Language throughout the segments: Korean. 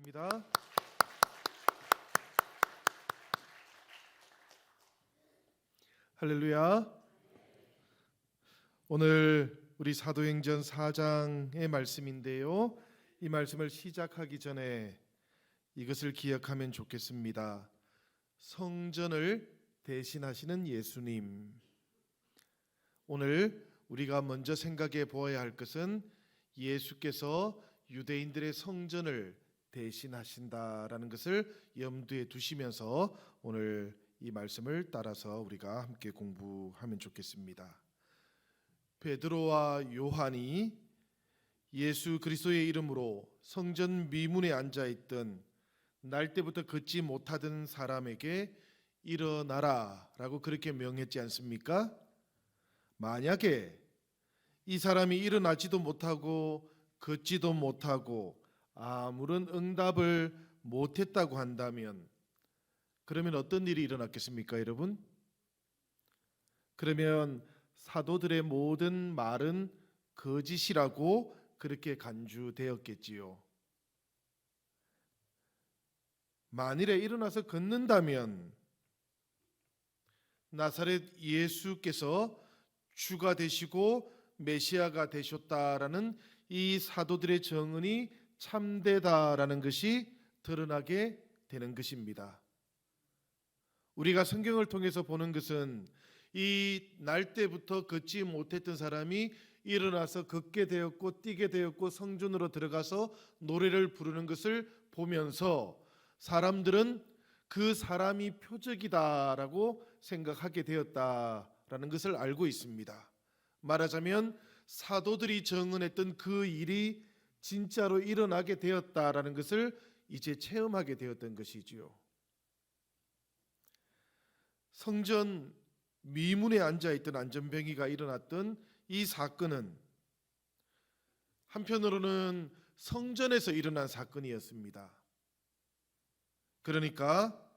하겠습니다. 할렐루야. 오늘 우리 사도행전 4장의 말씀인데요. 이 말씀을 시작하기 전에 이것을 기억하면 좋겠습니다. 성전을 대신하시는 예수님. 오늘 우리가 먼저 생각해 보아야 할 것은 예수께서 유대인들의 성전을 대신하신다라는 것을 염두에 두시면서 오늘 이 말씀을 따라서 우리가 함께 공부하면 좋겠습니다. 베드로와 요한이 예수 그리스도의 이름으로 성전 미문에 앉아 있던 날 때부터 걷지 못하던 사람에게 일어나라라고 그렇게 명했지 않습니까? 만약에 이 사람이 일어나지도 못하고 걷지도 못하고 아무런 응답을 못했다고 한다면 그러면 어떤 일이 일어났겠습니까, 여러분? 그러면 사도들의 모든 말은 거짓이라고 그렇게 간주되었겠지요. 만일에 일어나서 걷는다면 나사렛 예수께서 주가 되시고 메시아가 되셨다라는 이 사도들의 증언이 참되다라는 것이 드러나게 되는 것입니다. 우리가 성경을 통해서 보는 것은 이 날 때부터 걷지 못했던 사람이 일어나서 걷게 되었고 뛰게 되었고 성전으로 들어가서 노래를 부르는 것을 보면서 사람들은 그 사람이 표적이다라고 생각하게 되었다라는 것을 알고 있습니다. 말하자면 사도들이 증언했던 그 일이 진짜로 일어나게 되었다라는 것을 이제 체험하게 되었던 것이지요. 성전 미문에 앉아있던 안전뱅이가 일어났던 이 사건은 한편으로는 성전에서 일어난 사건이었습니다. 그러니까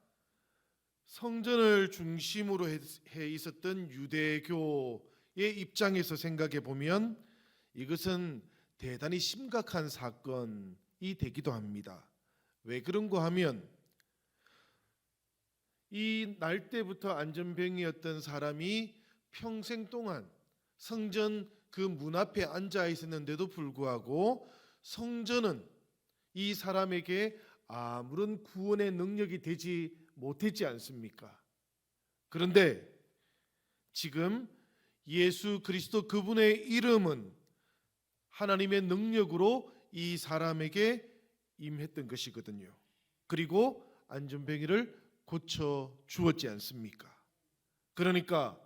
성전을 중심으로 해 있었던 유대교의 입장에서 생각해 보면 이것은 대단히 심각한 사건이 되기도 합니다. 왜 그런가 하면 이 날 때부터 안전병이었던 사람이 평생 동안 성전 그 문 앞에 앉아 있었는데도 불구하고 성전은 이 사람에게 아무런 구원의 능력이 되지 못했지 않습니까? 그런데 지금 예수 그리스도 그분의 이름은 하나님의 능력으로 이 사람에게 임했던 것이거든요. 그리고 안전병이를 고쳐 주었지 않습니까? 그러니까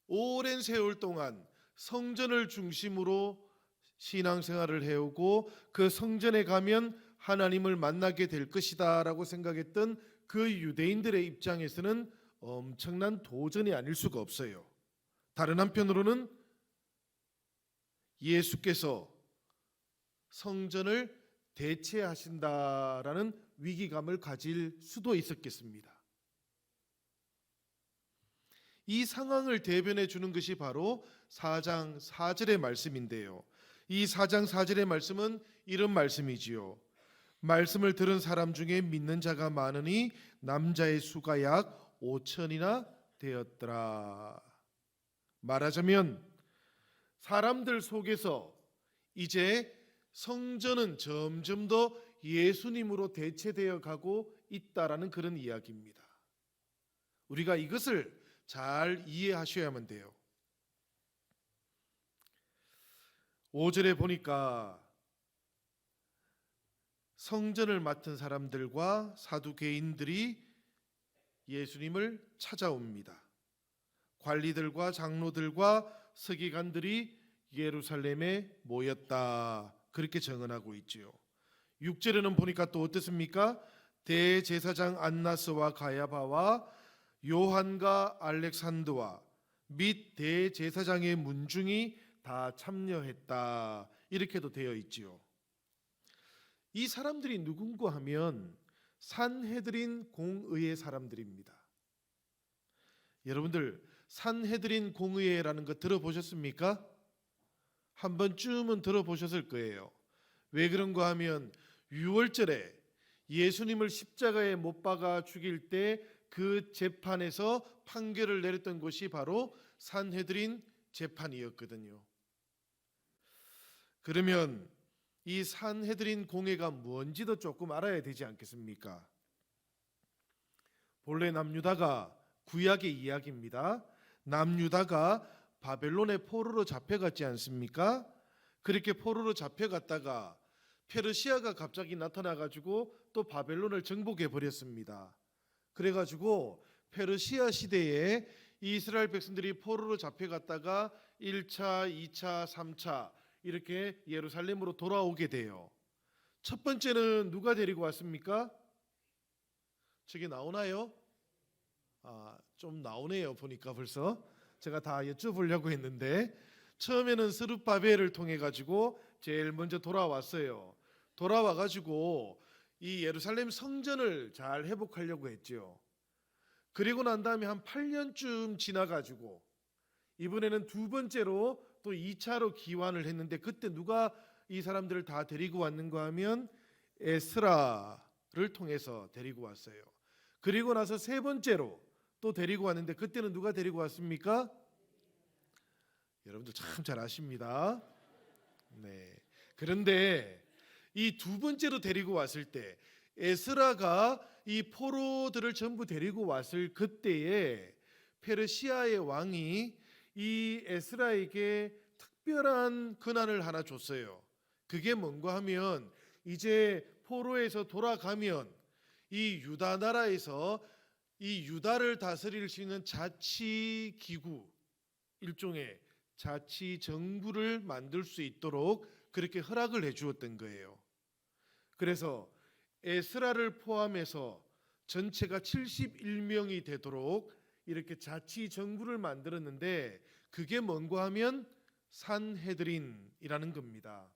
오랜 세월 동안 성전을 중심으로 신앙생활을 해오고 그 성전에 가면 하나님을 만나게 될 것이다 라고 생각했던 그 유대인들의 입장에서는 엄청난 도전이 아닐 수가 없어요. 다른 한편으로는 예수께서 성전을 대체하신다라는 위기감을 가질 수도 있었겠습니다. 이 상황을 대변해 주는 것이 바로 4장 4절의 말씀인데요. 이 4장 4절의 말씀은 이런 말씀이지요. 말씀을 들은 사람 중에 믿는 자가 많으니 남자의 수가 약 5천이나 되었더라. 말하자면 사람들 속에서 이제 성전은 점점 더 예수님으로 대체되어 가고 있다라는 그런 이야기입니다. 우리가 이것을 잘 이해하셔야만 돼요. 5절에 보니까 성전을 맡은 사람들과 사두개인들이 예수님을 찾아옵니다. 관리들과 장로들과 서기관들이 예루살렘에 모였다. 그렇게 증언하고 있지요. 6절에는 보니까 또 어떻습니까? 대제사장 안나스와 가야바와 요한과 알렉산더와 및 대제사장의 문중이 다 참여했다. 이렇게도 되어 있지요. 이 사람들이 누군가 하면 산헤드린 공의회 사람들입니다. 여러분들 산헤드린 공의회라는 거 들어보셨습니까? 한 번쯤은 들어보셨을 거예요. 왜 그런가 하면 6월절에 예수님을 십자가에 못 박아 죽일 때 그 재판에서 판결을 내렸던 곳이 바로 산헤드린 재판이었거든요. 그러면 이 산헤드린 공회가 뭔지도 조금 알아야 되지 않겠습니까? 본래 남유다가 구약의 이야기입니다. 남유다가 바벨론의 포로로 잡혀갔지 않습니까? 그렇게 포로로 잡혀갔다가 페르시아가 갑자기 나타나가지고 또 바벨론을 정복해 버렸습니다. 그래가지고 페르시아 시대에 이스라엘 백성들이 포로로 잡혀갔다가 1차, 2차, 3차 이렇게 예루살렘으로 돌아오게 돼요. 첫 번째는 누가 데리고 왔습니까? 저게 나오나요? 좀 나오네요. 보니까 벌써 제가 다 여쭤보려고 했는데 처음에는 스룹바벨을 통해 가지고 제일 먼저 돌아왔어요. 돌아와가지고 이 예루살렘 성전을 잘 회복하려고 했죠. 그리고 난 다음에 한 8년쯤 지나가지고 이번에는 두 번째로 또 2차로 기환을 했는데 그때 누가 이 사람들을 다 데리고 왔는가 하면 에스라를 통해서 데리고 왔어요. 그리고 나서 세 번째로 또 데리고 왔는데 그때는 누가 데리고 왔습니까? 여러분들 참 잘 아십니다. 네. 그런데 이 두 번째로 데리고 왔을 때 에스라가 이 포로들을 전부 데리고 왔을 그때에 페르시아의 왕이 이 에스라에게 특별한 권한을 하나 줬어요. 그게 뭔가 하면 이제 포로에서 돌아가면 이 유다 나라에서 이 유다를 다스릴 수 있는 자치 기구, 일종의 자치 정부를 만들 수 있도록 그렇게 허락을 해 주었던 거예요. 그래서 에스라를 포함해서 전체가 71명이 되도록 이렇게 자치 정부를 만들었는데 그게 뭔가 하면 산헤드린이라는 겁니다.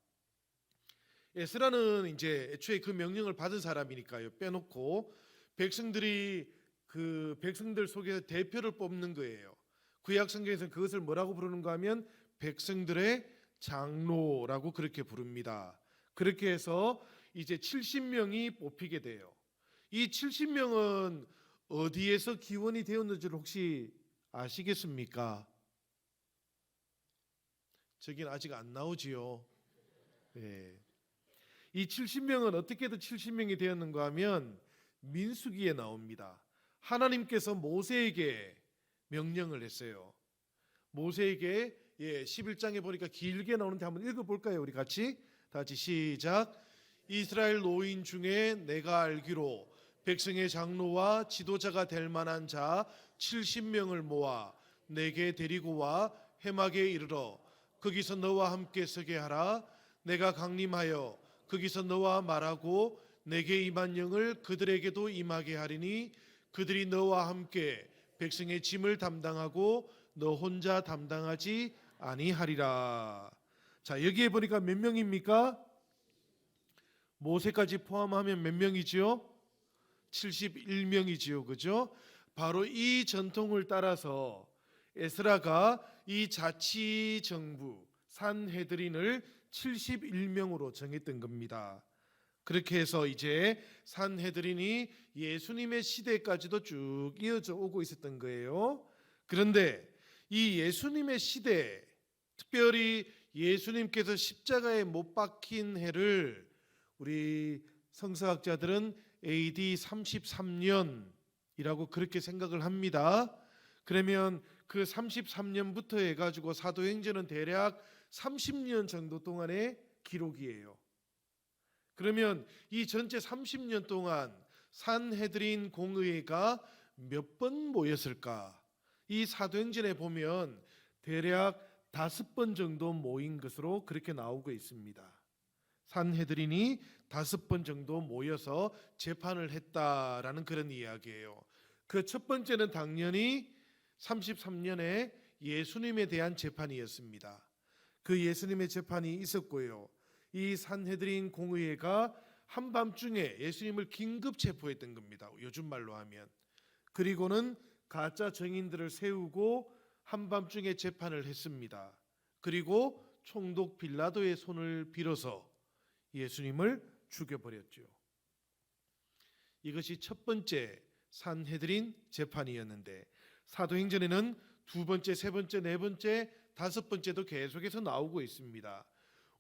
에스라는 이제 애초에 그 명령을 받은 사람이니까요. 빼놓고 백성들이 그 백성들 속에서 대표를 뽑는 거예요. 구약 성경에서는 그것을 뭐라고 부르는가 하면 백성들의 장로라고 그렇게 부릅니다. 그렇게 해서 이제 70명이 뽑히게 돼요. 이 70명은 어디에서 기원이 되었는지를 혹시 아시겠습니까? 저긴 아직 안 나오지요. 네. 이 70명은 어떻게든 70명이 되었는가 하면 민수기에 나옵니다. 하나님께서 모세에게 명령을 했어요. 모세에게 11장에 보니까 길게 나오는데 한번 읽어볼까요? 우리 같이 다 같이 시작. 이스라엘 노인 중에 내가 알기로 백성의 장로와 지도자가 될 만한 자 70명을 모아 내게 데리고 와 해막에 이르러 거기서 너와 함께 서게 하라. 내가 강림하여 거기서 너와 말하고 내게 임한 영을 그들에게도 임하게 하리니 그들이 너와 함께 백성의 짐을 담당하고 너 혼자 담당하지 아니하리라. 자, 여기에 보니까 몇 명입니까? 모세까지 포함하면 몇 명이지요? 71명이지요. 그죠? 바로 이 전통을 따라서 에스라가 이 자치 정부 산헤드린을 71명으로 정했던 겁니다. 그렇게 해서 이제 산헤드린이 예수님의 시대까지도 쭉 이어져 오고 있었던 거예요. 그런데 이 예수님의 시대, 특별히 예수님께서 십자가에 못 박힌 해를 우리 성서학자들은 AD 33년이라고 그렇게 생각을 합니다. 그러면 그 33년부터 해가지고 사도행전은 대략 30년 정도 동안의 기록이에요. 그러면 이 전체 30년 동안 산헤드린 공의회가 몇 번 모였을까? 이 사도행전에 보면 대략 5번 정도 모인 것으로 그렇게 나오고 있습니다. 산헤드린이 5번 정도 모여서 재판을 했다라는 그런 이야기예요. 그 첫 번째는 당연히 33년에 예수님에 대한 재판이었습니다. 그 예수님의 재판이 있었고요. 이 산헤드린 공의회가 한밤중에 예수님을 긴급 체포했던 겁니다. 요즘 말로 하면. 그리고는 가짜 증인들을 세우고 한밤중에 재판을 했습니다. 그리고 총독 빌라도의 손을 빌어서 예수님을 죽여버렸죠. 이것이 첫 번째 산헤드린 재판이었는데 사도행전에는 두 번째, 세 번째, 네 번째, 다섯 번째도 계속해서 나오고 있습니다.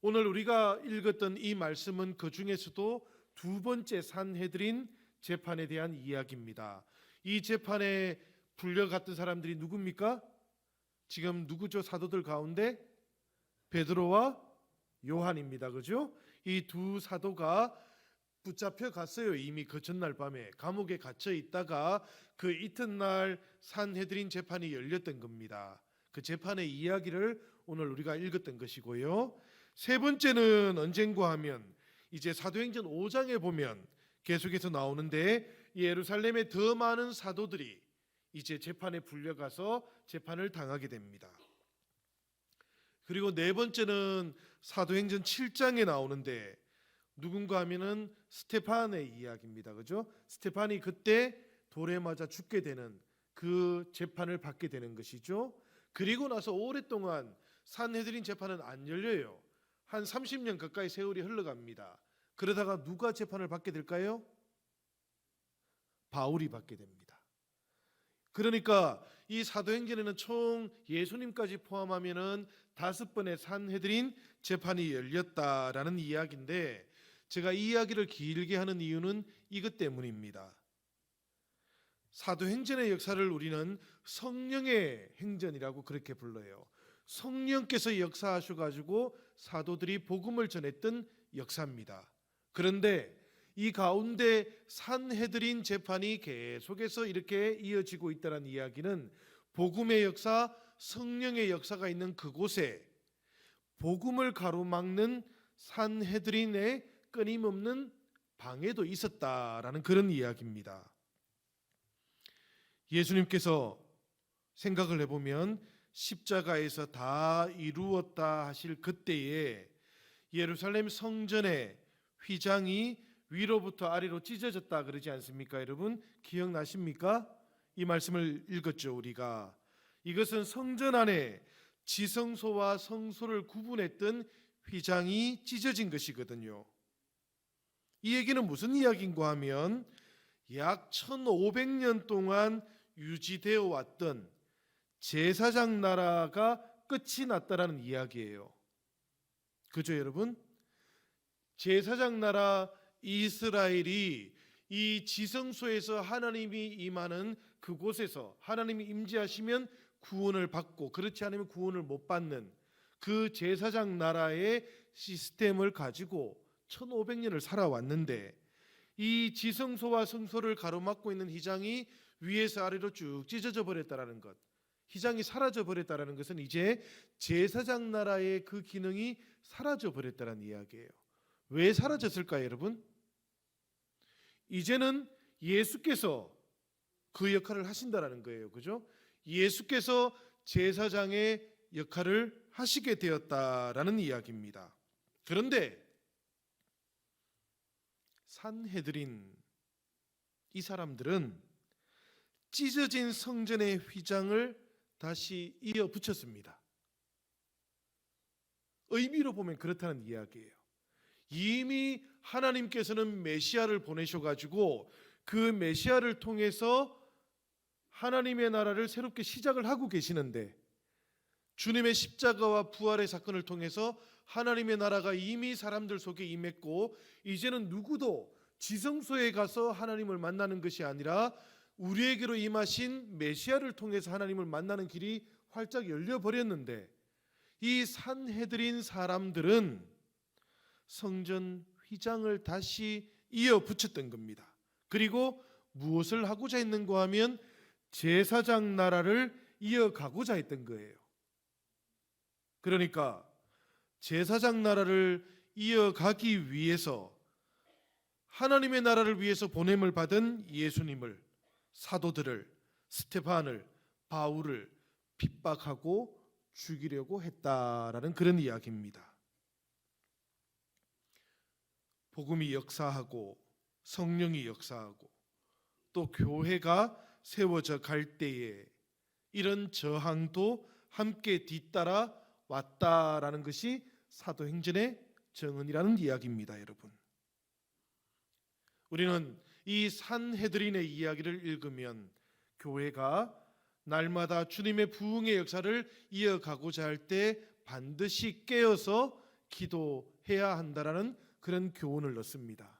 오늘 우리가 읽었던 이 말씀은 그 중에서도 두 번째 산헤드린 재판에 대한 이야기입니다. 이 재판에 불려갔던 사람들이 누굽니까? 지금 누구죠? 사도들 가운데 베드로와 요한입니다. 그죠? 이 두 사도가 붙잡혀 갔어요. 이미 그 전날 밤에 감옥에 갇혀 있다가 그 이튿날 산헤드린 재판이 열렸던 겁니다. 그 재판의 이야기를 오늘 우리가 읽었던 것이고요. 세 번째는 언젠가 하면 이제 사도행전 5장에 보면 계속해서 나오는데 예루살렘에 더 많은 사도들이 이제 재판에 불려가서 재판을 당하게 됩니다. 그리고 네 번째는 사도행전 7장에 나오는데 누군가 하면은 스테판의 이야기입니다. 그죠? 스테판이 그때 돌에 맞아 죽게 되는 그 재판을 받게 되는 것이죠. 그리고 나서 오랫동안 산헤드린 재판은 안 열려요. 한 30년 가까이 세월이 흘러갑니다. 그러다가 누가 재판을 받게 될까요? 바울이 받게 됩니다. 그러니까 이 사도행전에는 총 예수님까지 포함하면은 5번의 산헤드린 재판이 열렸다라는 이야기인데 제가 이 이야기를 길게 하는 이유는 이것 때문입니다. 사도행전의 역사를 우리는 성령의 행전이라고 그렇게 불러요. 성령께서 역사하셔가지고 사도들이 복음을 전했던 역사입니다. 그런데 이 가운데 산헤드린 재판이 계속해서 이렇게 이어지고 있다는 이야기는 복음의 역사, 성령의 역사가 있는 그곳에 복음을 가로막는 산헤드린의 끊임없는 방해도 있었다라는 그런 이야기입니다. 예수님께서 생각을 해보면 십자가에서 다 이루었다 하실 그때에 예루살렘 성전의 휘장이 위로부터 아래로 찢어졌다 그러지 않습니까? 여러분 기억나십니까? 이 말씀을 읽었죠. 우리가 이것은 성전 안에 지성소와 성소를 구분했던 휘장이 찢어진 것이거든요. 이 얘기는 무슨 이야기인가 하면 약 1500년 동안 유지되어 왔던 제사장 나라가 끝이 났다라는 이야기예요. 그죠 여러분? 제사장 나라 이스라엘이 이 지성소에서 하나님이 임하는 그곳에서 하나님이 임재하시면 구원을 받고 그렇지 않으면 구원을 못 받는 그 제사장 나라의 시스템을 가지고 1500년을 살아왔는데 이 지성소와 성소를 가로막고 있는 휘장이 위에서 아래로 쭉 찢어져 버렸다라는 것, 휘장이 사라져 버렸다라는 것은 이제 제사장 나라의 그 기능이 사라져 버렸다는 이야기예요. 왜 사라졌을까요, 여러분? 이제는 예수께서 그 역할을 하신다라는 거예요. 그죠? 예수께서 제사장의 역할을 하시게 되었다라는 이야기입니다. 그런데 산헤드린 이 사람들은 찢어진 성전의 휘장을 다시 이어 붙였습니다. 의미로 보면 그렇다는 이야기예요. 이미 하나님께서는 메시아를 보내셔가지고 그 메시아를 통해서 하나님의 나라를 새롭게 시작을 하고 계시는데 주님의 십자가와 부활의 사건을 통해서 하나님의 나라가 이미 사람들 속에 임했고 이제는 누구도 지성소에 가서 하나님을 만나는 것이 아니라 우리에게로 임하신 메시아를 통해서 하나님을 만나는 길이 활짝 열려버렸는데 이 산헤드린 사람들은 성전 휘장을 다시 이어 붙였던 겁니다. 그리고 무엇을 하고자 했는가 하면 제사장 나라를 이어가고자 했던 거예요. 그러니까 제사장 나라를 이어가기 위해서 하나님의 나라를 위해서 보냄을 받은 예수님을, 사도들을, 스테반을, 바울을 핍박하고 죽이려고 했다라는 그런 이야기입니다. 복음이 역사하고 성령이 역사하고 또 교회가 세워져 갈 때에 이런 저항도 함께 뒤따라 왔다라는 것이 사도행전의 정언이라는 이야기입니다. 여러분, 우리는 이 산헤드린의 이야기를 읽으면 교회가 날마다 주님의 부흥의 역사를 이어가고자 할 때 반드시 깨어서 기도해야 한다라는 그런 교훈을 얻습니다.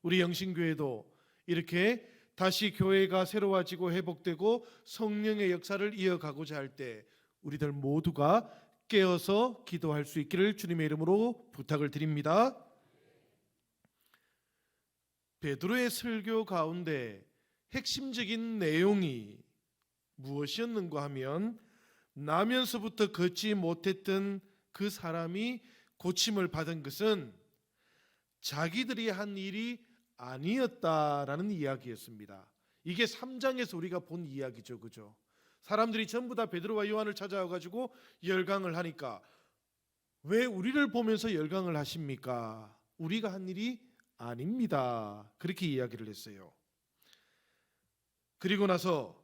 우리 영신교회도 이렇게 다시 교회가 새로워지고 회복되고 성령의 역사를 이어가고자 할 때 우리들 모두가 깨어서 기도할 수 있기를 주님의 이름으로 부탁을 드립니다. 베드로의 설교 가운데 핵심적인 내용이 무엇이었는가 하면 나면서부터 걷지 못했던 그 사람이 고침을 받은 것은 자기들이 한 일이 아니었다라는 이야기였습니다. 이게 3장에서 우리가 본 이야기죠, 그죠? 사람들이 전부 다 베드로와 요한을 찾아와 가지고 열강을 하니까 왜 우리를 보면서 열강을 하십니까? 우리가 한 일이 아닙니다. 그렇게 이야기를 했어요. 그리고 나서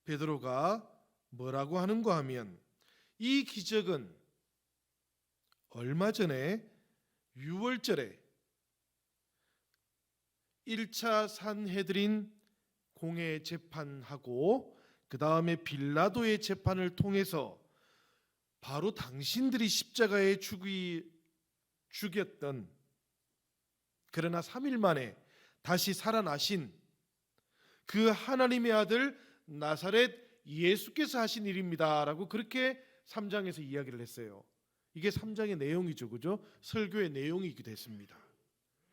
베드로가 뭐라고 하는가 하면 이 기적은 얼마 전에 6월절에 1차 산헤드린 공회 재판하고 그 다음에 빌라도의 재판을 통해서 바로 당신들이 십자가에 죽였던 그러나 3일 만에 다시 살아나신 그 하나님의 아들 나사렛 예수께서 하신 일입니다 라고 그렇게 3장에서 이야기를 했어요. 이게 3장의 내용이죠, 그죠? 설교의 내용이기도 했습니다.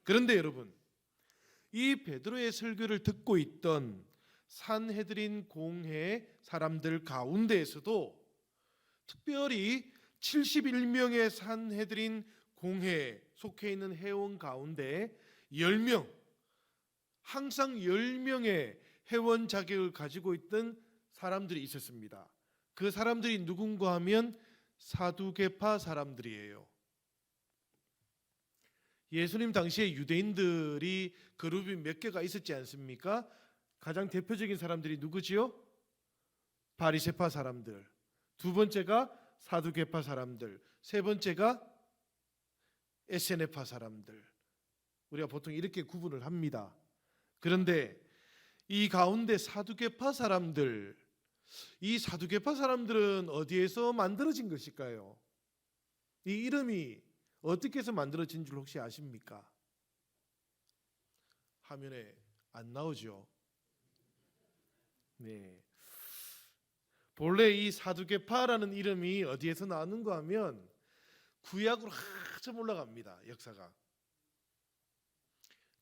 그런데 여러분, 이 베드로의 설교를 듣고 있던 산헤드린 공회 사람들 가운데에서도 특별히 71명의 산헤드린 공회에 속해 있는 회원 가운데 10명, 항상 10명의 회원 자격을 가지고 있던 사람들이 있었습니다. 그 사람들이 누군가 하면 사두개파 사람들이에요. 예수님 당시에 유대인들이 그룹이 몇 개가 있었지 않습니까? 가장 대표적인 사람들이 누구지요? 바리새파 사람들, 두 번째가 사두개파 사람들, 세 번째가 에세네파 사람들. 우리가 보통 이렇게 구분을 합니다. 그런데 이 가운데 사두개파 사람들, 이 사두개파 사람들은 어디에서 만들어진 것일까요? 이 이름이 어떻게 해서 만들어진 줄 혹시 아십니까? 화면에 안 나오죠? 네. 본래 이 사두개파라는 이름이 어디에서 나왔는가 하면 구약으로 한참 올라갑니다. 역사가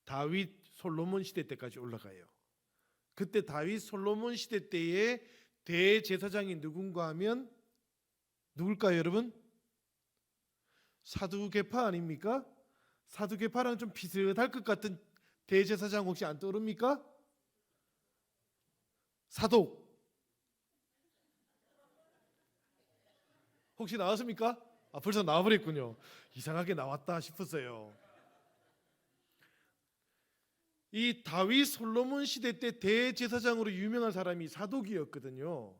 다윗 솔로몬 시대 때까지 올라가요. 그때 다윗 솔로몬 시대 때의 대제사장이 누군가 하면 누굴까요, 여러분? 사두개파 아닙니까? 사두개파랑 좀 비슷할 것 같은 대제사장 혹시 안 떠오릅니까? 사독. 혹시 나왔습니까? 벌써 나와버렸군요. 이상하게 나왔다 싶었어요. 이 다윗 솔로몬 시대 때 대제사장으로 유명한 사람이 사독이었거든요.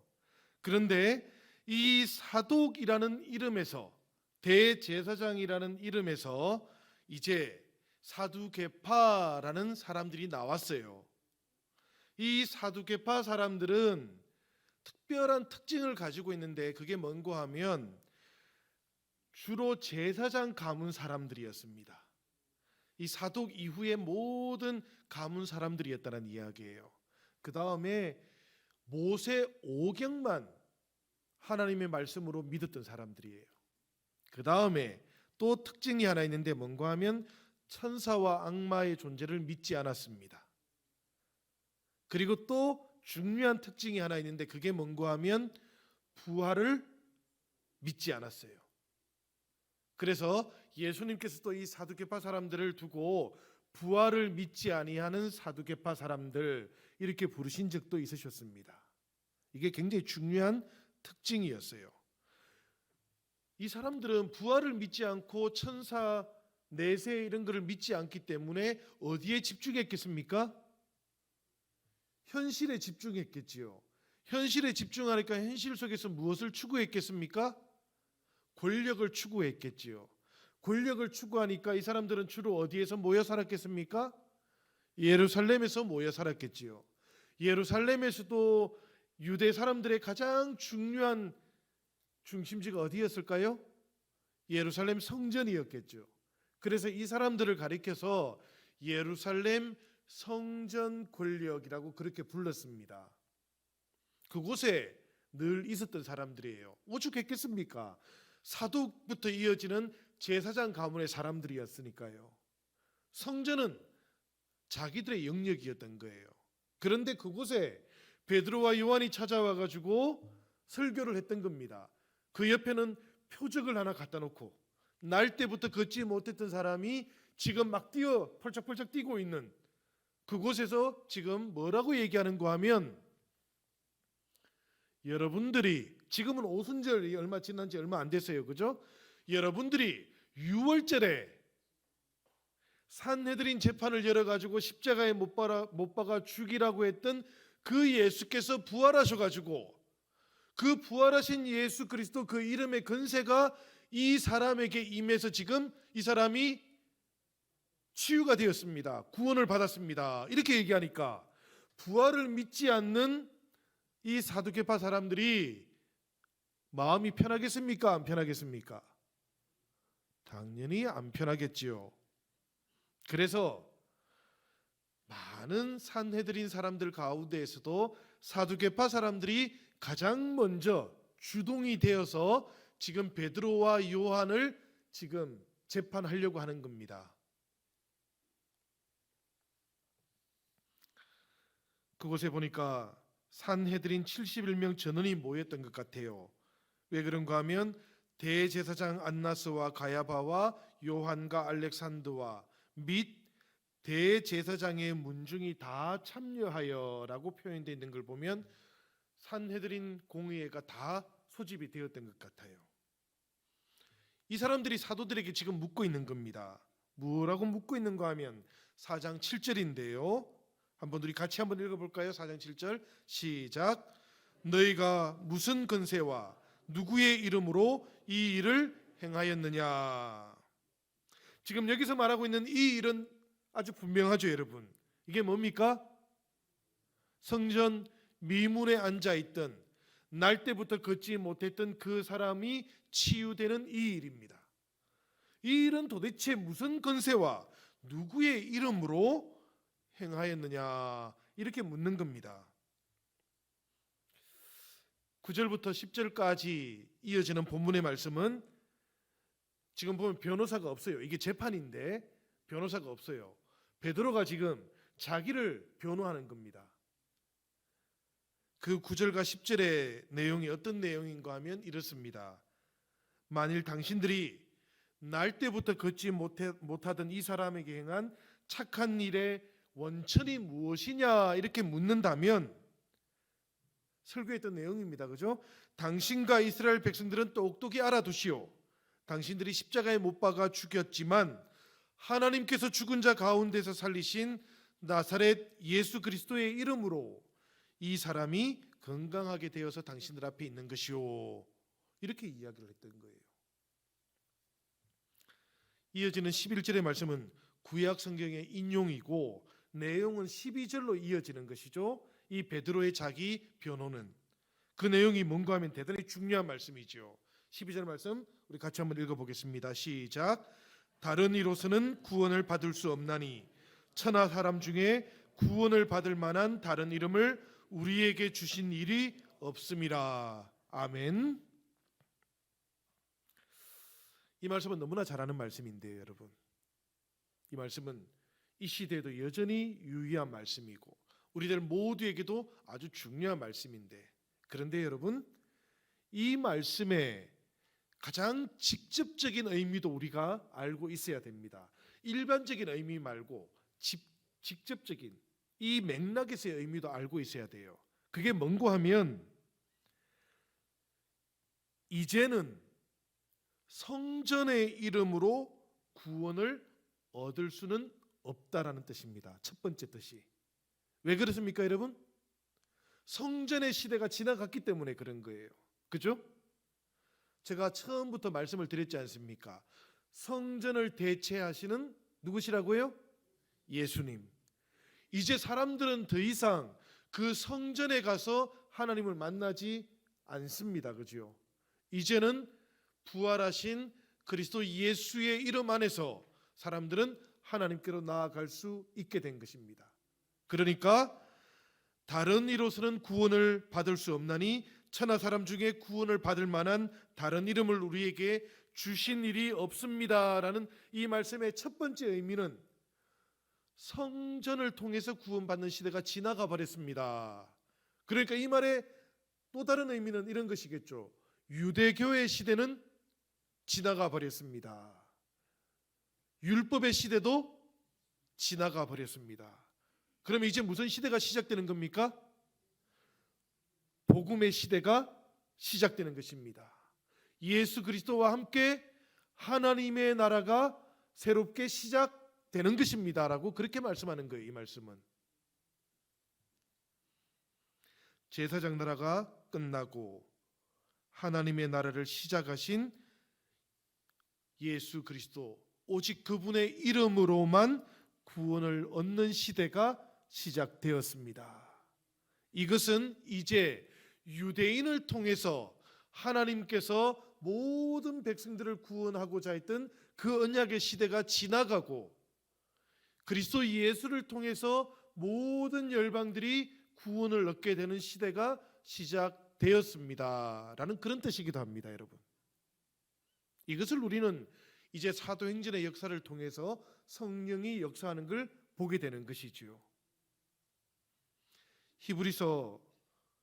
그런데 이 사독이라는 이름에서, 대제사장이라는 이름에서 이제 사두개파라는 사람들이 나왔어요. 이 사두개파 사람들은 특별한 특징을 가지고 있는데 그게 뭔가 하면 주로 제사장 가문 사람들이었습니다. 이 사독 이후의 모든 가문 사람들이었다는 이야기예요. 그 다음에 모세 오경만 하나님의 말씀으로 믿었던 사람들이에요. 그 다음에 또 특징이 하나 있는데 뭔가 하면 천사와 악마의 존재를 믿지 않았습니다. 그리고 또 중요한 특징이 하나 있는데 그게 뭔가 하면 부활을 믿지 않았어요. 그래서 예수님께서도 이 사두개파 사람들을 두고 부활을 믿지 아니하는 사두개파 사람들 이렇게 부르신 적도 있으셨습니다. 이게 굉장히 중요한 특징이었어요. 이 사람들은 부활을 믿지 않고 천사 내세 이런 것을 믿지 않기 때문에 어디에 집중했겠습니까? 현실에 집중했겠지요. 현실에 집중하니까 현실 속에서 무엇을 추구했겠습니까? 권력을 추구했겠지요. 권력을 추구하니까 이 사람들은 주로 어디에서 모여 살았겠습니까? 예루살렘에서 모여 살았겠지요. 예루살렘에서도 유대 사람들의 가장 중요한 중심지가 어디였을까요? 예루살렘 성전이었겠죠. 그래서 이 사람들을 가리켜서 예루살렘 성전 권력이라고 그렇게 불렀습니다. 그곳에 늘 있었던 사람들이에요. 오죽했겠습니까? 사독부터 이어지는 제사장 가문의 사람들이었으니까요. 성전은 자기들의 영역이었던 거예요. 그런데 그곳에 베드로와 요한이 찾아와 가지고 설교를 했던 겁니다. 그 옆에는 표적을 하나 갖다 놓고 날 때부터 걷지 못했던 사람이 지금 막 뛰어 펄쩍펄쩍 뛰고 있는 그곳에서 지금 뭐라고 얘기하는가 하면, 여러분들이 지금은 오순절이 얼마 지난 지 얼마 안 됐어요. 그죠? 여러분들이 6월절에 산헤드린 재판을 열어가지고 십자가에 못 박아 죽이라고 했던 그 예수께서 부활하셔가지고 그 부활하신 예수 그리스도 그 이름의 권세가 이 사람에게 임해서 지금 이 사람이 치유가 되었습니다. 구원을 받았습니다. 이렇게 얘기하니까 부활을 믿지 않는 이 사두개파 사람들이 마음이 편하겠습니까? 안 편하겠습니까? 당연히 안 편하겠지요. 그래서 많은 산헤드린 사람들 가운데에서도 사두개파 사람들이 가장 먼저 주동이 되어서 지금 베드로와 요한을 지금 재판하려고 하는 겁니다. 그곳에 보니까 산헤드린 71명 전원이 모였던 것 같아요. 왜 그런가 하면 대제사장 안나스와 가야바와 요한과 알렉산더와 및 대제사장의 문중이 다 참여하여라고 표현되어 있는 걸 보면 산헤드린 공의회가 다 소집이 되었던 것 같아요. 이 사람들이 사도들에게 지금 묻고 있는 겁니다. 뭐라고 묻고 있는가 하면 4장 7절인데요. 우리 같이 한번 읽어볼까요? 4장 7절 시작. 너희가 무슨 권세와 누구의 이름으로 이 일을 행하였느냐. 지금 여기서 말하고 있는 이 일은 아주 분명하죠, 여러분. 이게 뭡니까? 성전 미문에 앉아있던 날 때부터 걷지 못했던 그 사람이 치유되는 이 일입니다. 이 일은 도대체 무슨 권세와 누구의 이름으로 행하였느냐 이렇게 묻는 겁니다. 9절부터 10절까지 이어지는 본문의 말씀은 지금 보면 변호사가 없어요. 이게 재판인데 변호사가 없어요. 베드로가 지금 자기를 변호하는 겁니다. 그 9절과 10절의 내용이 어떤 내용인가 하면 이렇습니다. 만일 당신들이 날 때부터 걷지 못하던 이 사람에게 행한 착한 일의 원천이 무엇이냐 이렇게 묻는다면, 설교했던 내용입니다. 그죠? 당신과 이스라엘 백성들은 똑똑히 알아두시오. 당신들이 십자가에 못 박아 죽였지만 하나님께서 죽은 자 가운데서 살리신 나사렛 예수 그리스도의 이름으로 이 사람이 건강하게 되어서 당신들 앞에 있는 것이오. 이렇게 이야기를 했던 거예요. 이어지는 11절의 말씀은 구약 성경의 인용이고 내용은 12절로 이어지는 것이죠. 이 베드로의 자기 변호는 그 내용이 뭔가 하면 대단히 중요한 말씀이죠. 12절 말씀 우리 같이 한번 읽어보겠습니다. 시작. 다른 이로서는 구원을 받을 수 없나니 천하 사람 중에 구원을 받을 만한 다른 이름을 우리에게 주신 일이 없음이라. 아멘. 이 말씀은 너무나 잘 아는 말씀인데요, 여러분. 이 말씀은 이 시대에도 여전히 유의한 말씀이고 우리들 모두에게도 아주 중요한 말씀인데, 그런데 여러분, 이 말씀의 가장 직접적인 의미도 우리가 알고 있어야 됩니다. 일반적인 의미 말고 직접적인 이 맥락에서의 의미도 알고 있어야 돼요. 그게 뭔고 하면 이제는 성전의 이름으로 구원을 얻을 수는 없다라는 뜻입니다. 첫 번째 뜻이. 왜 그렇습니까, 여러분? 성전의 시대가 지나갔기 때문에 그런 거예요. 그죠? 제가 처음부터 말씀을 드렸지 않습니까? 성전을 대체하시는 누구시라고요? 예수님. 이제 사람들은 더 이상 그 성전에 가서 하나님을 만나지 않습니다. 그죠? 이제는 부활하신 그리스도 예수의 이름 안에서 사람들은 하나님께로 나아갈 수 있게 된 것입니다. 그러니까 다른 이로서는 구원을 받을 수 없나니 천하 사람 중에 구원을 받을 만한 다른 이름을 우리에게 주신 일이 없습니다라는 이 말씀의 첫 번째 의미는 성전을 통해서 구원받는 시대가 지나가 버렸습니다. 그러니까 이 말의 또 다른 의미는 이런 것이겠죠. 유대교의 시대는 지나가 버렸습니다. 율법의 시대도 지나가 버렸습니다. 그러면 이제 무슨 시대가 시작되는 겁니까? 복음의 시대가 시작되는 것입니다. 예수 그리스도와 함께 하나님의 나라가 새롭게 시작되는 것입니다라고 그렇게 말씀하는 거예요. 이 말씀은 제사장 나라가 끝나고 하나님의 나라를 시작하신 예수 그리스도, 오직 그분의 이름으로만 구원을 얻는 시대가 시작되었습니다. 이것은 이제 유대인을 통해서 하나님께서 모든 백성들을 구원하고자 했던 그 언약의 시대가 지나가고 그리스도 예수를 통해서 모든 열방들이 구원을 얻게 되는 시대가 시작되었습니다 라는 그런 뜻이기도 합니다. 여러분, 이것을 우리는 이제 사도행전의 역사를 통해서 성령이 역사하는 걸 보게 되는 것이지요. 히브리서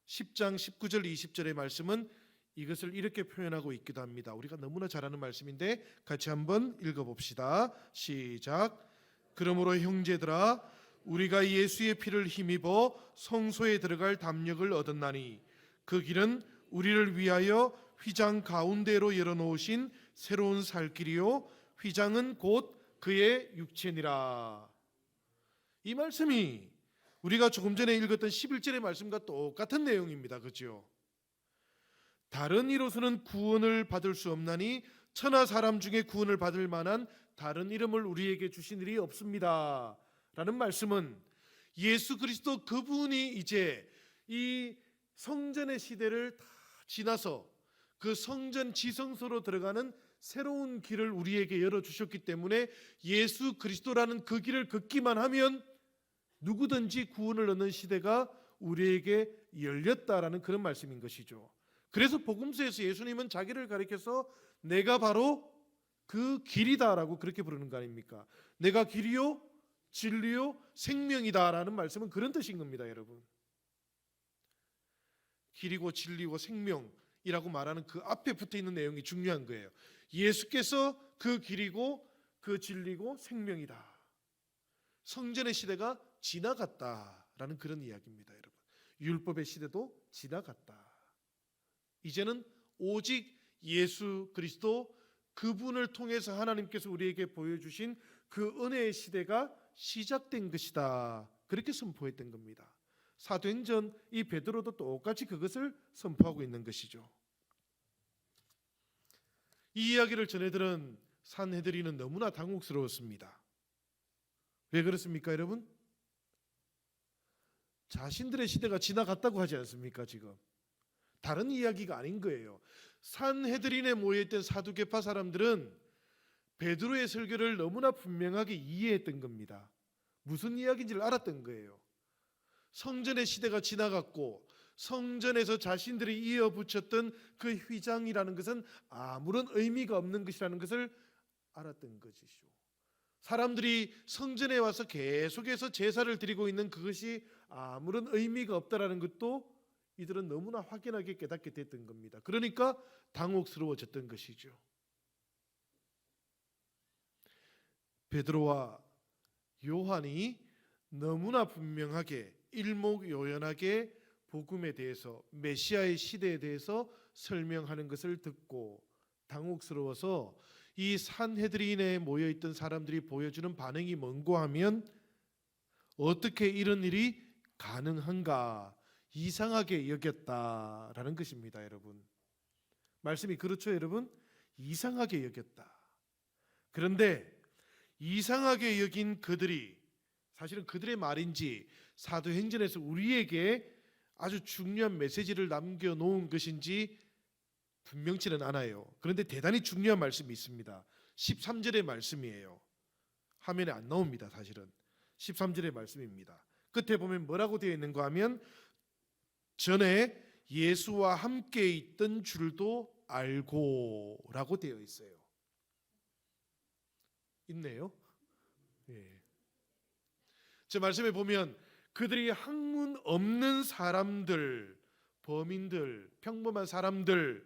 10장 19절 20절의 말씀은 이것을 이렇게 표현하고 있기도 합니다. 우리가 너무나 잘 아는 말씀인데 같이 한번 읽어봅시다. 시작. 그러므로 형제들아, 우리가 예수의 피를 힘입어 성소에 들어갈 담력을 얻었나니 그 길은 우리를 위하여 휘장 가운데로 열어놓으신 새로운 살 길이요 휘장은 곧 그의 육체니라. 이 말씀이 우리가 조금 전에 읽었던 11절의 말씀과 똑같은 내용입니다. 그렇죠? 다른 이로서는 구원을 받을 수 없나니 천하 사람 중에 구원을 받을 만한 다른 이름을 우리에게 주신 일이 없습니다 라는 말씀은 예수 그리스도 그분이 이제 이 성전의 시대를 다 지나서 그 성전 지성소로 들어가는 새로운 길을 우리에게 열어주셨기 때문에 예수 그리스도라는 그 길을 걷기만 하면 누구든지 구원을 얻는 시대가 우리에게 열렸다라는 그런 말씀인 것이죠. 그래서 복음서에서 예수님은 자기를 가리켜서 내가 바로 그 길이다라고 그렇게 부르는 거 아닙니까? 내가 길이요 진리요 생명이다라는 말씀은 그런 뜻인 겁니다. 여러분, 길이고 진리고 생명이라고 말하는 그 앞에 붙어있는 내용이 중요한 거예요. 예수께서 그 길이고 그 진리고 생명이다. 성전의 시대가 지나갔다라는 그런 이야기입니다. 여러분, 율법의 시대도 지나갔다. 이제는 오직 예수 그리스도 그분을 통해서 하나님께서 우리에게 보여주신 그 은혜의 시대가 시작된 것이다. 그렇게 선포했던 겁니다. 사도행전 이 베드로도 똑같이 그것을 선포하고 있는 것이죠. 이 이야기를 전해들은 산헤드린은 너무나 당혹스러웠습니다. 왜 그렇습니까, 여러분? 자신들의 시대가 지나갔다고 하지 않습니까? 지금 다른 이야기가 아닌 거예요. 산헤드린에 모여있던 사두개파 사람들은 베드로의 설교를 너무나 분명하게 이해했던 겁니다. 무슨 이야기인지를 알았던 거예요. 성전의 시대가 지나갔고 성전에서 자신들이 이어붙였던 그 휘장이라는 것은 아무런 의미가 없는 것이라는 것을 알았던 것이죠. 사람들이 성전에 와서 계속해서 제사를 드리고 있는 그것이 아무런 의미가 없다라는 것도 이들은 너무나 확연하게 깨닫게 됐던 겁니다. 그러니까 당혹스러워졌던 것이죠. 베드로와 요한이 너무나 분명하게 일목요연하게 복음에 대해서 메시아의 시대에 대해서 설명하는 것을 듣고 당혹스러워서 이 산헤드린에 모여있던 사람들이 보여주는 반응이 뭔가 하면 어떻게 이런 일이 가능한가 이상하게 여겼다라는 것입니다. 여러분, 말씀이 그렇죠? 여러분, 이상하게 여겼다. 그런데 이상하게 여긴 그들이 사실은 그들의 말인지 사도행전에서 우리에게 아주 중요한 메시지를 남겨놓은 것인지 분명치는 않아요. 그런데 대단히 중요한 말씀이 있습니다. 13절의 말씀이에요. 화면에 안 나옵니다. 사실은 13절의 말씀입니다. 끝에 보면 뭐라고 되어 있는가 하면 전에 예수와 함께 있던 줄도 알고 라고 되어 있어요. 있네요. 예. 저 말씀에 보면 그들이 학문 없는 사람들, 범인들, 평범한 사람들,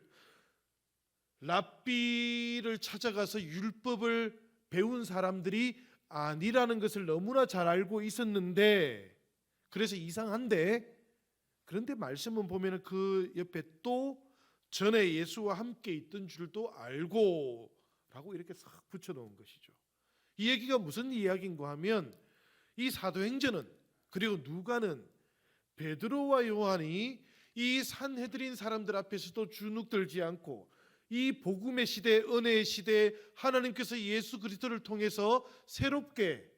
랍비를 찾아가서 율법을 배운 사람들이 아니라는 것을 너무나 잘 알고 있었는데, 그래서 이상한데, 그런데 말씀은 보면 그 옆에 또 전에 예수와 함께 있던 줄도 알고 라고 이렇게 싹 붙여놓은 것이죠. 이 얘기가 무슨 이야기인가 하면 이 사도행전은, 그리고 누가는 베드로와 요한이 이 산헤드린 사람들 앞에서도 주눅들지 않고 이 복음의 시대, 은혜의 시대에 하나님께서 예수 그리스도를 통해서 새롭게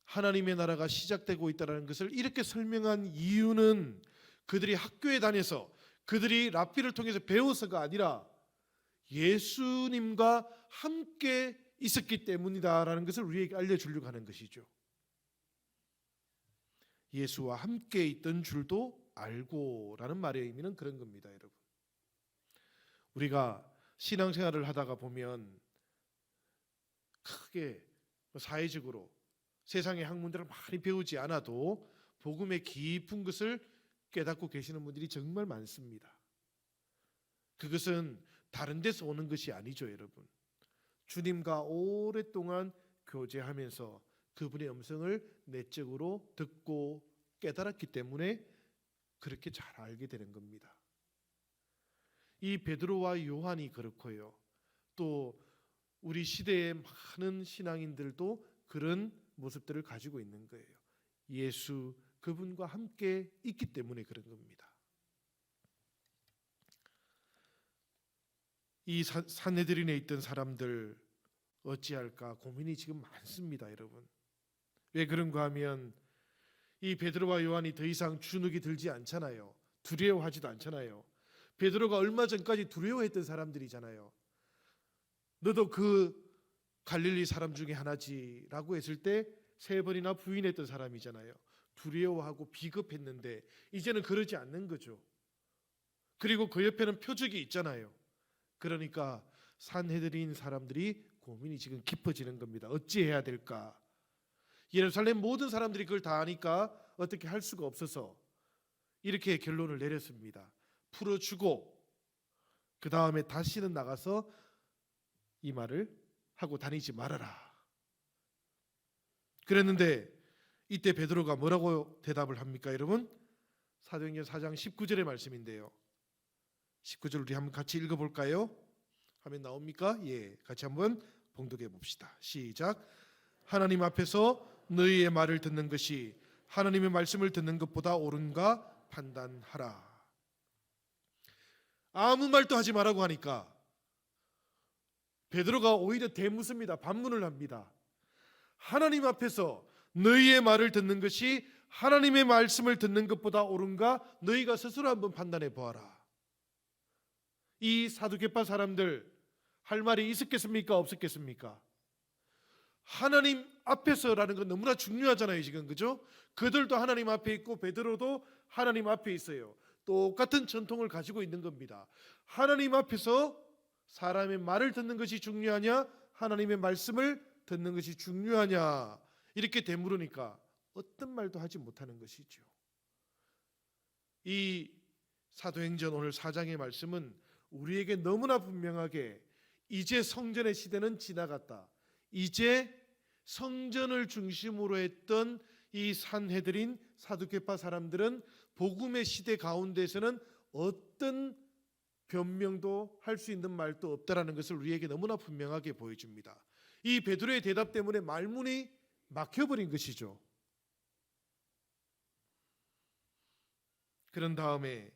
하나님의 나라가 시작되고 있다는 것을 이렇게 설명한 이유는 그들이 학교에 다녀서 그들이 랍비를 통해서 배워서가 아니라 예수님과 함께 있었기 때문이다라는 것을 우리에게 알려주려고 하는 것이죠. 예수와 함께 있던 줄도 알고라는 말의 의미는 그런 겁니다, 여러분. 우리가 신앙생활을 하다가 보면 크게 사회적으로 세상의 학문들을 많이 배우지 않아도 복음의 깊은 것을 깨닫고 계시는 분들이 정말 많습니다. 그것은 다른 데서 오는 것이 아니죠, 여러분. 주님과 오랫동안 교제하면서 그분의 음성을 내적으로 듣고 깨달았기 때문에 그렇게 잘 알게 되는 겁니다. 이 베드로와 요한이 그렇고요. 또 우리 시대의 많은 신앙인들도 그런 모습들을 가지고 있는 거예요. 예수 그분과 함께 있기 때문에 그런 겁니다. 이 산헤드린에 있던 사람들 어찌할까 고민이 지금 많습니다, 여러분. 왜 그런가 하면 이 베드로와 요한이 더 이상 주눅이 들지 않잖아요. 두려워하지도 않잖아요. 베드로가 얼마 전까지 두려워했던 사람들이잖아요. 너도 그 갈릴리 사람 중에 하나지라고 했을 때 3번이나 부인했던 사람이잖아요. 두려워하고 비겁했는데 이제는 그러지 않는 거죠. 그리고 그 옆에는 표적이 있잖아요. 그러니까 산헤드린 사람들이 고민이 지금 깊어지는 겁니다. 어찌해야 될까? 예루살렘 모든 사람들이 그걸 다 아니까 어떻게 할 수가 없어서 이렇게 결론을 내렸습니다. 풀어주고 그 다음에 다시는 나가서 이 말을 하고 다니지 말아라. 그랬는데 이때 베드로가 뭐라고 대답을 합니까, 여러분? 사도행전 4장 19절의 말씀인데요. 19절 우리 한번 같이 읽어볼까요? 화면 나옵니까? 예, 같이 한번 봉독해 봅시다. 시작. 하나님 앞에서 너희의 말을 듣는 것이 하나님의 말씀을 듣는 것보다 옳은가 판단하라. 아무 말도 하지 말라고 하니까 베드로가 오히려 대묻습니다. 반문을 합니다. 하나님 앞에서 너희의 말을 듣는 것이 하나님의 말씀을 듣는 것보다 옳은가 너희가 스스로 한번 판단해 보아라. 이 사두개파 사람들 할 말이 있었겠습니까? 없었겠습니까? 하나님 앞에서라는 건 너무나 중요하잖아요, 지금. 그죠? 그들도 하나님 앞에 있고 베드로도 하나님 앞에 있어요. 똑같은 전통을 가지고 있는 겁니다. 하나님 앞에서 사람의 말을 듣는 것이 중요하냐, 하나님의 말씀을 듣는 것이 중요하냐, 이렇게 되물으니까 어떤 말도 하지 못하는 것이죠. 이 사도행전 오늘 4장의 말씀은 우리에게 너무나 분명하게 이제 성전의 시대는 지나갔다. 이제 성전을 중심으로 했던 이 산헤드린 사두개파 사람들은 복음의 시대 가운데서는 어떤 변명도 할 수 있는 말도 없다라는 것을 우리에게 너무나 분명하게 보여줍니다. 이 베드로의 대답 때문에 말문이 막혀버린 것이죠. 그런 다음에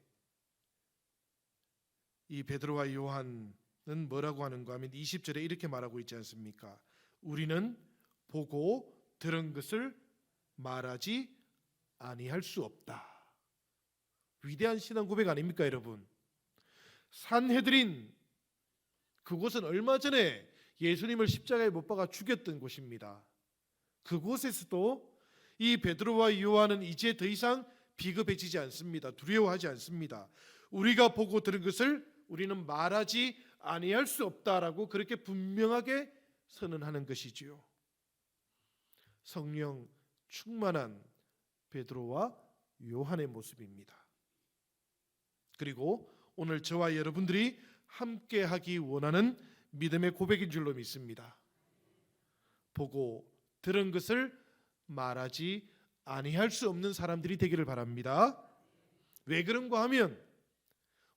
이 베드로와 요한은 뭐라고 하는가 하면 20절에 이렇게 말하고 있지 않습니까? 우리는 보고 들은 것을 말하지 아니할 수 없다. 위대한 신앙 고백 아닙니까, 여러분? 산헤드린, 그곳은 얼마 전에 예수님을 십자가에 못 박아 죽였던 곳입니다. 그곳에서도 이 베드로와 요한은 이제 더 이상 비겁해지지 않습니다. 두려워하지 않습니다. 우리가 보고 들은 것을 우리는 말하지 아니할 수 없다라고 그렇게 분명하게 선언하는 것이지요. 성령 충만한 베드로와 요한의 모습입니다. 그리고 오늘 저와 여러분들이 함께 하기 원하는 믿음의 고백인 줄로 믿습니다. 보고 들은 것을 말하지 아니할 수 없는 사람들이 되기를 바랍니다. 왜 그런가 하면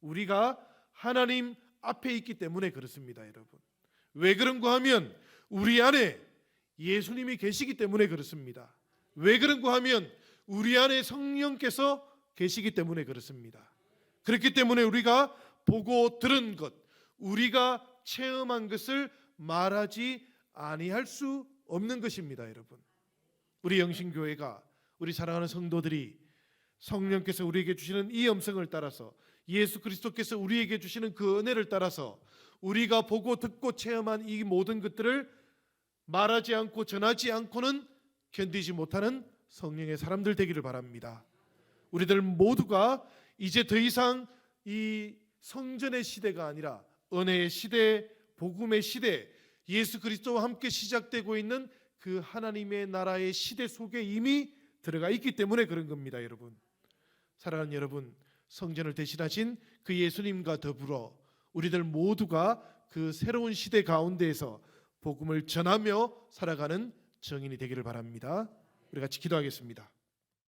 우리가 하나님 앞에 있기 때문에 그렇습니다, 여러분. 왜 그런가 하면 우리 안에 예수님이 계시기 때문에 그렇습니다. 왜 그런가 하면 우리 안에 성령께서 계시기 때문에 그렇습니다. 그렇기 때문에 우리가 보고 들은 것, 우리가 체험한 것을 말하지 아니할 수 없는 것입니다, 여러분. 우리 영신교회가, 우리 사랑하는 성도들이 성령께서 우리에게 주시는 이 음성을 따라서, 예수 그리스도께서 우리에게 주시는 그 은혜를 따라서 우리가 보고 듣고 체험한 이 모든 것들을 말하지 않고 전하지 않고는 견디지 못하는 성령의 사람들 되기를 바랍니다. 우리들 모두가 이제 더 이상 이 성전의 시대가 아니라 은혜의 시대, 복음의 시대, 예수 그리스도와 함께 시작되고 있는 그 하나님의 나라의 시대 속에 이미 들어가 있기 때문에 그런 겁니다, 여러분. 사랑하는 여러분, 성전을 대신하신 그 예수님과 더불어 우리들 모두가 그 새로운 시대 가운데에서 복음을 전하며 살아가는 정인이 되기를 바랍니다. 우리 같이 기도하겠습니다.